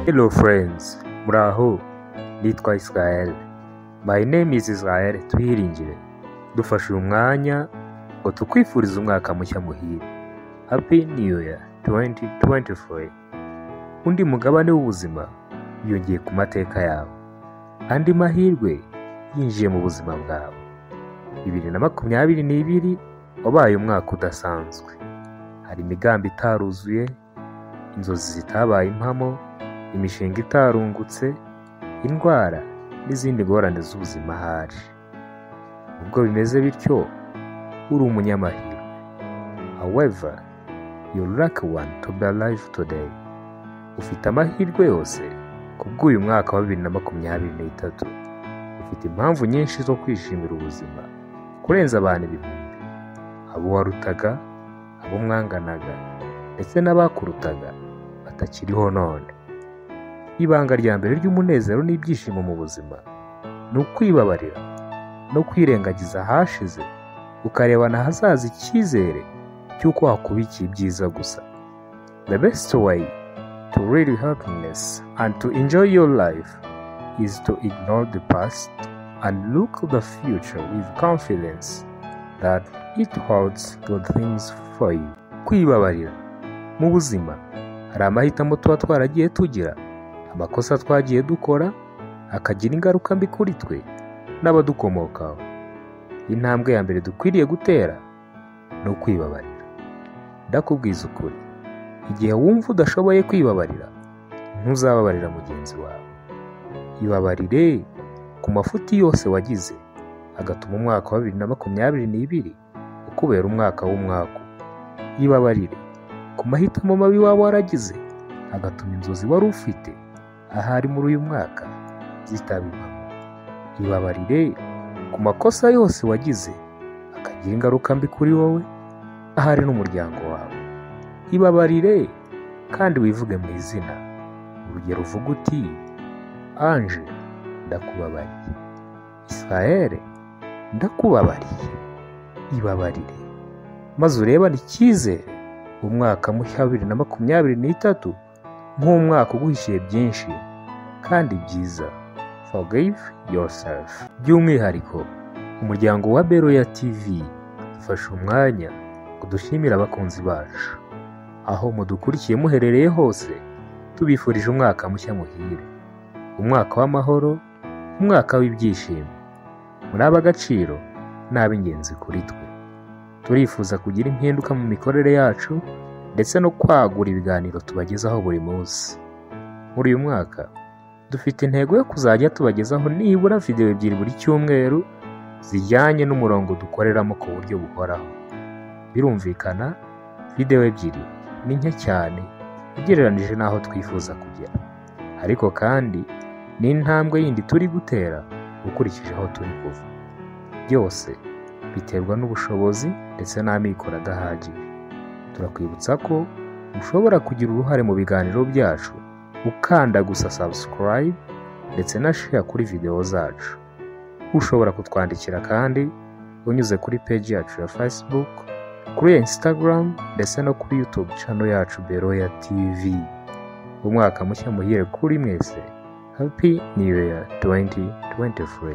Hello friends, muraho, nitwa Israel. My name is Israel, tuhiringire. Dufashe uyu mwanya ngo tukwifurize umwaka mushya muhire. Happy New Year 2024. Undi mugabane w'ubuzima yongeye ku mateka yawe. Andi mahirwe yinjiye mu buzima bwawe. 2022 wabaye umwaka udasanzwe. Hari imigambi itaruzuye, inzozi zitabaye impamo, imishinga itarungutse, indwara n'izindi ngorane z'ubuzima hari. Ubwo bimeze bityo, uri umunyamahirwe. However, you're lucky one to be alive today. Ufite amahirwe yose kubw'uyu mwaka wa 2023. Ufite impamvu nyinshi zo kwishimira ubuzima kurenza abantu ibihumbi. Abo warutaga, abo mwanganaga, ndetse n'abakurutaga batakiriho none. Ibanga rya mbere ry'umunezero n'ibyishimo mu buzima ni ukwibabarira no kwirengagiza ahashize, ukarebana ahazaza icyizere cy'uko hakubikiye ibyiza gusa. The best way to really happiness and to enjoy your life is to ignore the past and look at the future with confidence that it holds good things for you. Kwibabarira mu buzima hari amahitamo tuba twaragiye tugira, amakosa twagiye dukora akagira ingaruka mbi kuri twe n'abadukomokaho. Intambwe ya mbere dukwiriye gutera ni ukwibabarira. Ndakubwiza ukuri, igihe wumva udashoboye kwibabarira, ntuzababarira mugenzi wawe. Ibabarire ku mafuti yose wagize agatuma umwaka wa 2022 ukubera umwaka w'umwaka. Ibabarire ku mahitamo mabi waba waragize agatuma inzozi wari ufite ahari muri uyu mwaka zitaba impamo. Ibabarire ku makosa yose wagize akagira ingaruka mbi kuri wowe ahari n'umuryango wawe. Ibabarire kandi wivuge mu izina. Urugero uvuga uti: Ange, ndakubabariye. Israel, ndakubabariye. Ibabarire maze urebane icyizere umwaka mushya 2023 nk'umwaka uguhishiye byinshi kandi byiza. Forgive yourself. By'umwihariko umuryango wa Beroya TV dufashe umwanya ngo dushimire abakunzi bacu aho mudukurikiye muherereye hose. Tubifurije umwaka mushya muhire, umwaka w'amahoro, umwaka w'ibyishimo. Muri ab'agaciro n'ab'ingenzi kuri twe. Turifuza kugira impinduka mu mikorere yacu ndetse no kwagura ibiganiro tubagezaho buri munsi. Muri uyu mwaka dufite intego yo kuzajya tubagezaho nibura video ebyiri buri cyumweru zijyanye n'umurongo dukoreramo ku buryo buhoraho. Birumvikana video ebyiri ni nke cyane ugereranije n'aho twifuza kugera, ariko kandi ni intambwe yindi turi gutera ukurikije aho turi kuva. Byose biterwa n'ubushobozi ndetse n'amikoro adahagije. Turakwibutsa ko ushobora kugira uruhare mu biganiro byacu ukanda gusa subscribe ndetse na share kuri video zacu. Ushobora kutwandikira kandi unyuze kuri page yacu ya Facebook, kuri Instagram ndetse no kuri YouTube channel yacu Beroya TV. Umwaka mushya muhire kuri mwese. Happy New Year 2023.